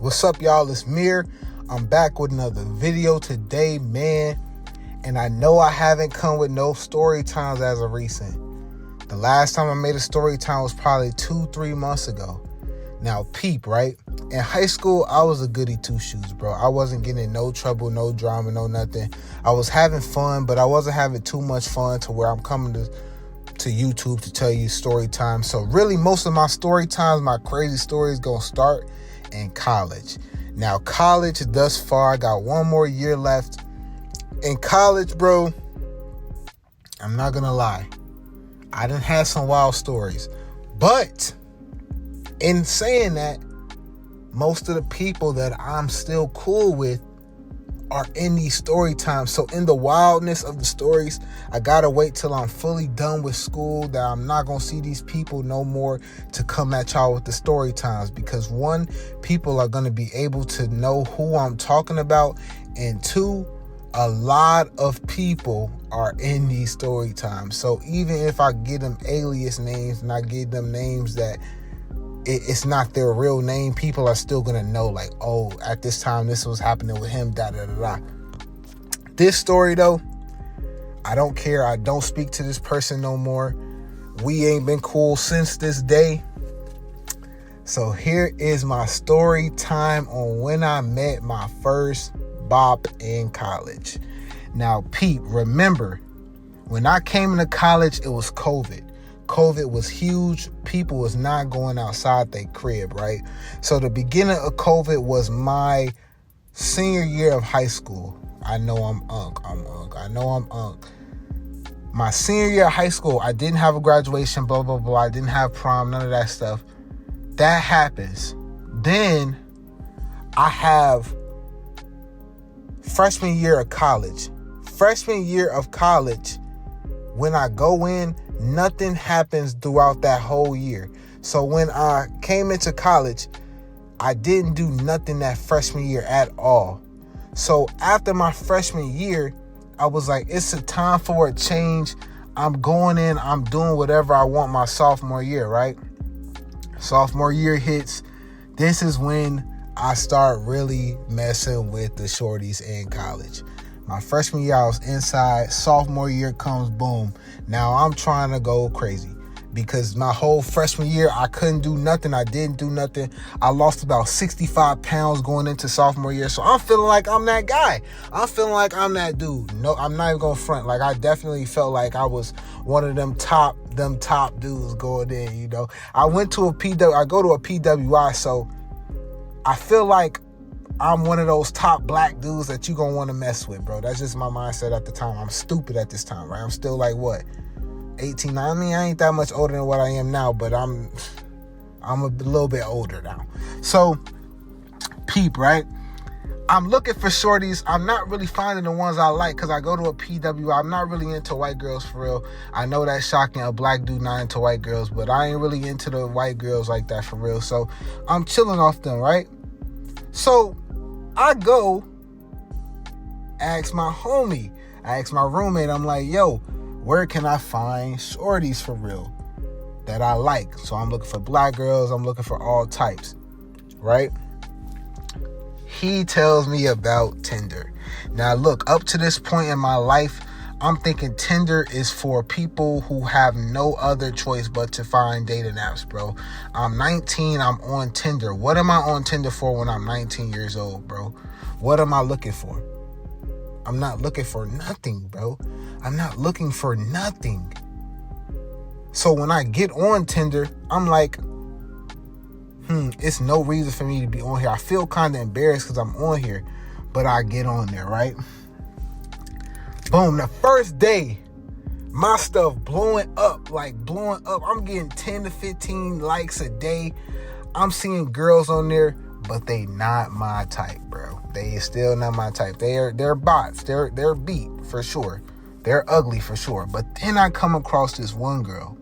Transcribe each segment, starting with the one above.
What's up, y'all? It's Mir. I'm back with another video today, man. And I know I haven't come with no story times as of recent. The last time I made a story time was probably 2-3 months ago. Now, peep, right? In high school, I was a goody two-shoes, bro. I wasn't getting in no trouble, no drama, no nothing. I was having fun, but I wasn't having too much fun to where I'm coming to YouTube to tell you story time. So really, most of my story times, my crazy stories gonna start in college. Now, college thus far, I got one more year left. In college, bro, I'm not gonna lie, I done had some wild stories. But in saying that, most of the people that I'm still cool with are in these story times. So in the wildness of the stories, I gotta wait till I'm fully done with school, that I'm not gonna see these people no more to come at y'all with the story times. Because one, people are gonna be able to know who I'm talking about, and two, a lot of people are in these story times. So even if I give them alias names and I give them names that it's not their real name, people are still gonna know, like, oh, at this time this was happening with him, da-da-da-da. This story, though, I don't care. I don't speak to this person no more. We ain't been cool since this day. So here is my story time on when I met my first BOP in college. Now, peep, remember, when I came into college, it was COVID. COVID was huge. People was not going outside their crib, right? So the beginning of COVID was my senior year of high school. I know I'm unk. My senior year of high school, I didn't have a graduation, blah, blah, blah. I didn't have prom, none of that stuff. That happens. Then I have freshman year of college. Freshman year of college, when I go in, nothing happens throughout that whole year. So when I came into college, I didn't do nothing that freshman year at all. So after my freshman year, I was like, it's a time for a change. I'm going in, I'm doing whatever I want my sophomore year, right? Sophomore year hits. This is when I start really messing with the shorties in college. My freshman year, I was inside. Sophomore year comes, boom. Now I'm trying to go crazy because my whole freshman year, I couldn't do nothing. I didn't do nothing. I lost about 65 pounds going into sophomore year. So I'm feeling like I'm that guy. I'm feeling like I'm that dude. No, I'm not even going to front. Like, I definitely felt like I was one of them top dudes going in, you know. I go to a PWI, so I feel like I'm one of those top black dudes that you gonna want to mess with, bro. That's just my mindset at the time. I'm stupid at this time, right? I'm still like, what, 18? I mean, I ain't that much older than what I am now, but I'm a little bit older now. So, peep, right? I'm looking for shorties. I'm not really finding the ones I like because I go to a PWI. I'm not really into white girls for real. I know that's shocking, a black dude not into white girls, but I ain't really into the white girls like that for real. So, I'm chilling off them, right? So, I go ask my homie, I ask my roommate, I'm like, yo, where can I find shorties for real that I like? So I'm looking for black girls, I'm looking for all types, right? He tells me about Tinder. Now look, up to this point in my life, I'm thinking Tinder is for people who have no other choice but to find dating apps, bro. I'm 19, I'm on Tinder. What am I on Tinder for when I'm 19 years old, bro? What am I looking for? I'm not looking for nothing, bro. I'm not looking for nothing. So when I get on Tinder, I'm like, it's no reason for me to be on here. I feel kind of embarrassed because I'm on here, but I get on there, right? Boom, the first day, my stuff blowing up. I'm getting 10 to 15 likes a day. I'm seeing girls on there, but they not my type, bro. They still not my type. They're bots. They're beat for sure. They're ugly for sure. But then I come across this one girl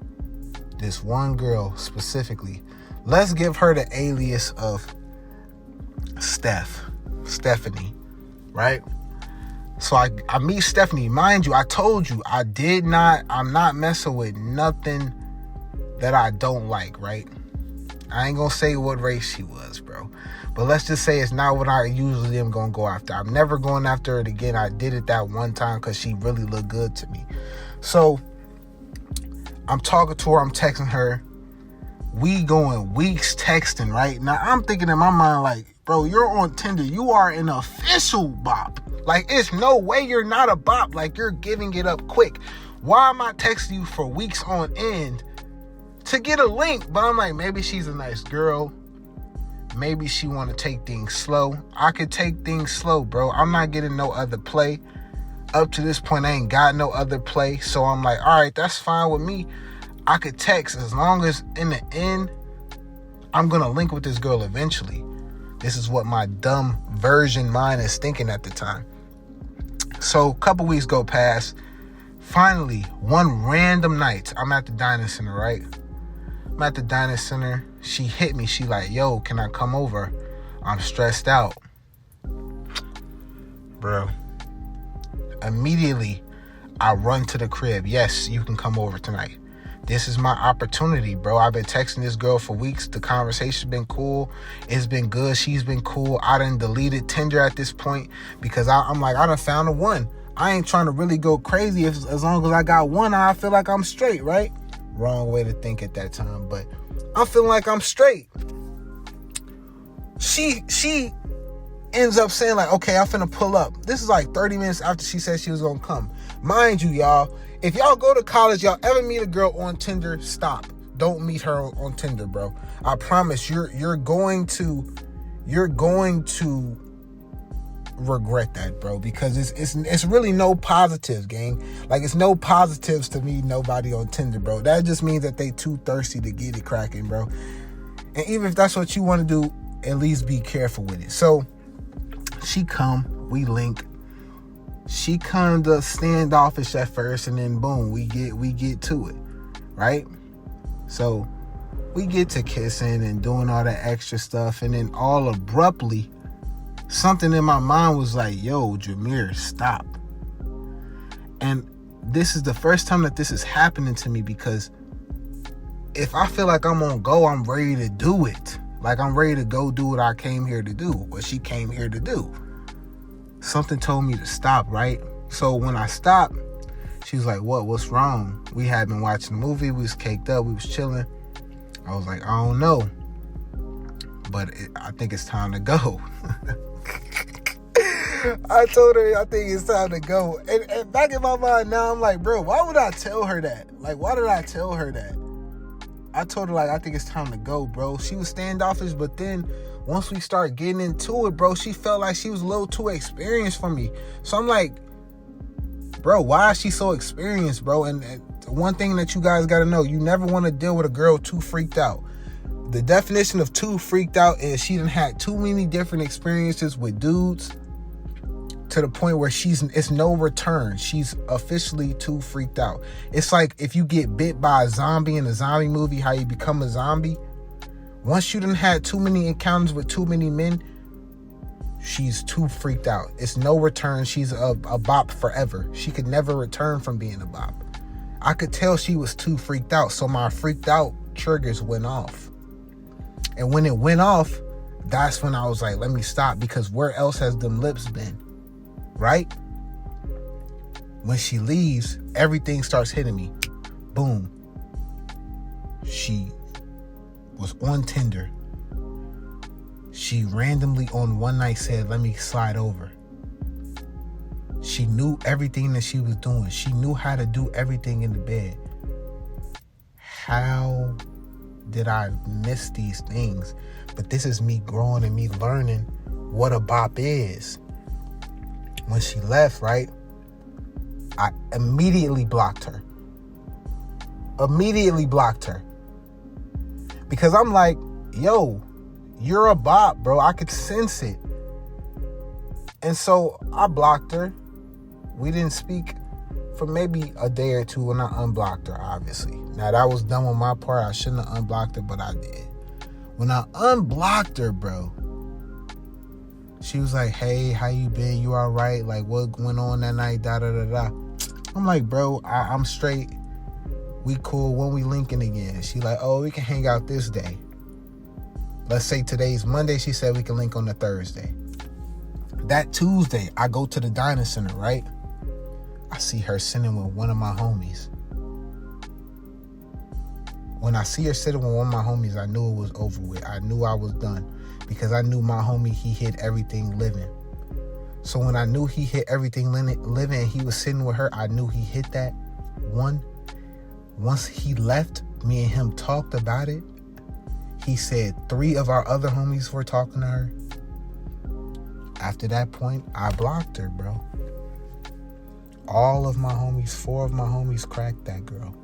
specifically. Let's give her the alias of Stephanie, right? So I meet Stephanie. Mind you, I told you I'm not messing with nothing that I don't like, right? I ain't gonna say what race she was, bro. But let's just say it's not what I usually am gonna go after. I'm never going after it again. I did it that one time because she really looked good to me. So I'm talking to her, I'm texting her. We going weeks texting, right? Now I'm thinking in my mind like, bro, you're on Tinder. You are an official BOP. Like, it's no way you're not a BOP. Like, you're giving it up quick. Why am I texting you for weeks on end to get a link? But I'm like, maybe she's a nice girl. Maybe she want to take things slow. I could take things slow, bro. I'm not getting no other play. Up to this point, I ain't got no other play. So I'm like, all right, that's fine with me. I could text as long as in the end, I'm going to link with this girl eventually. This is what my dumb version mind is thinking at the time. So a couple weeks go past. Finally, one random night, I'm at the dining center, right? I'm at the dining center. She hit me. She like, yo, can I come over? I'm stressed out. Bro. Immediately, I run to the crib. Yes, you can come over tonight. This is my opportunity, bro. I've been texting this girl for weeks. The conversation's been cool. It's been good. She's been cool. I done deleted Tinder at this point because I'm like, I done found a one. I ain't trying to really go crazy. As long as I got one, I feel like I'm straight, right? Wrong way to think at that time, but I'm feeling like I'm straight. She ends up saying like, okay, I'm finna pull up. This is like 30 minutes after she said she was gonna come. Mind you, y'all, if y'all go to college, y'all ever meet a girl on Tinder, stop. Don't meet her on Tinder, bro. I promise you're going to regret that, bro, because it's really no positives, gang. Like, it's no positives to meet nobody on Tinder, bro. That just means that they too thirsty to get it cracking, bro. And even if that's what you want to do, at least be careful with it. So she come, we link. She kind of standoffish at first, and then boom, we get to it, right? So we get to kissing and doing all that extra stuff, and then all abruptly, something in my mind was like, yo, Jameer, stop. And this is the first time that this is happening to me, because if I feel like I'm on go, I'm ready to do it. Like, I'm ready to go do what I came here to do, what she came here to do. Something told me to stop, right? So when I stopped, she was like, what's wrong? We had been watching a movie. We was caked up. We was chilling. I was like, I don't know. But I think it's time to go. I told her, I think it's time to go. And back in my mind now, I'm like, bro, why would I tell her that? Like, why did I tell her that? I told her, like, I think it's time to go, bro. She was standoffish, but then once we start getting into it, bro, she felt like she was a little too experienced for me. So I'm like, bro, why is she so experienced, bro? And one thing that you guys got to know, you never want to deal with a girl too freaked out. The definition of too freaked out is she done had too many different experiences with dudes to the point where it's no return. She's officially too freaked out. It's like if you get bit by a zombie in a zombie movie, how you become a zombie. Once you done had too many encounters with too many men, she's too freaked out. It's no return. She's a bop forever. She could never return from being a bop. I could tell she was too freaked out, so my freaked out triggers went off. And when it went off, that's when I was like, let me stop, because where else has them lips been? Right? When she leaves, everything starts hitting me. Boom. She was on Tinder. She randomly on one night said, let me slide over. She knew everything that she was doing. She knew how to do everything in the bed. How did I miss these things? But this is me growing and me learning what a bop is. When she left, right, I immediately blocked her. Because I'm like, yo, you're a bop, bro. I could sense it. And so I blocked her. We didn't speak for maybe a day or two when I unblocked her, obviously. Now, that was dumb on my part. I shouldn't have unblocked her, but I did. When I unblocked her, bro, she was like, hey, how you been? You all right? Like, what went on that night? Da-da-da-da. I'm like, bro, I'm straight. We cool. When we linking again? She like, oh, we can hang out this day. Let's say today's Monday. She said we can link on the Thursday. That Tuesday, I go to the dining center, right? I see her sitting with one of my homies. When I see her sitting with one of my homies, I knew it was over with. I knew I was done because I knew my homie, he hit everything living. So when I knew he hit everything living and he was sitting with her, I knew he hit that one. Once he left, me and him talked about it. He said 3 of our other homies were talking to her. After that point, I blocked her, bro. All of my homies, 4 of my homies cracked that girl.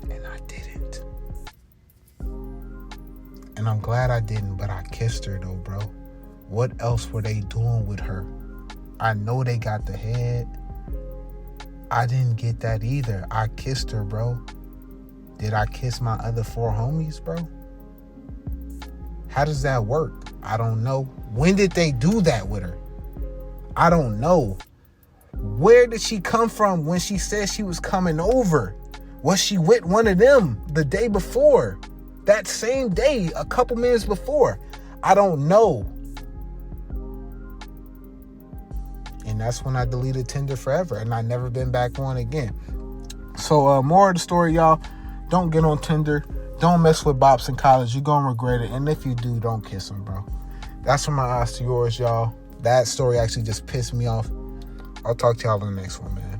And I didn't. And I'm glad I didn't, but I kissed her though, bro. What else were they doing with her? I know they got the head. I didn't get that either. I kissed her, bro. Did I kiss my other 4 homies, bro? How does that work? I don't know. When did they do that with her? I don't know. Where did she come from when she said she was coming over? Was she with one of them the day before? That same day, a couple minutes before? I don't know. And that's when I deleted Tinder forever, and I never been back on again. So more of the story, y'all. Don't get on Tinder. Don't mess with bops in college. You're going to regret it. And if you do, don't kiss them, bro. That's from my eyes to yours, y'all. That story actually just pissed me off. I'll talk to y'all in the next one, man.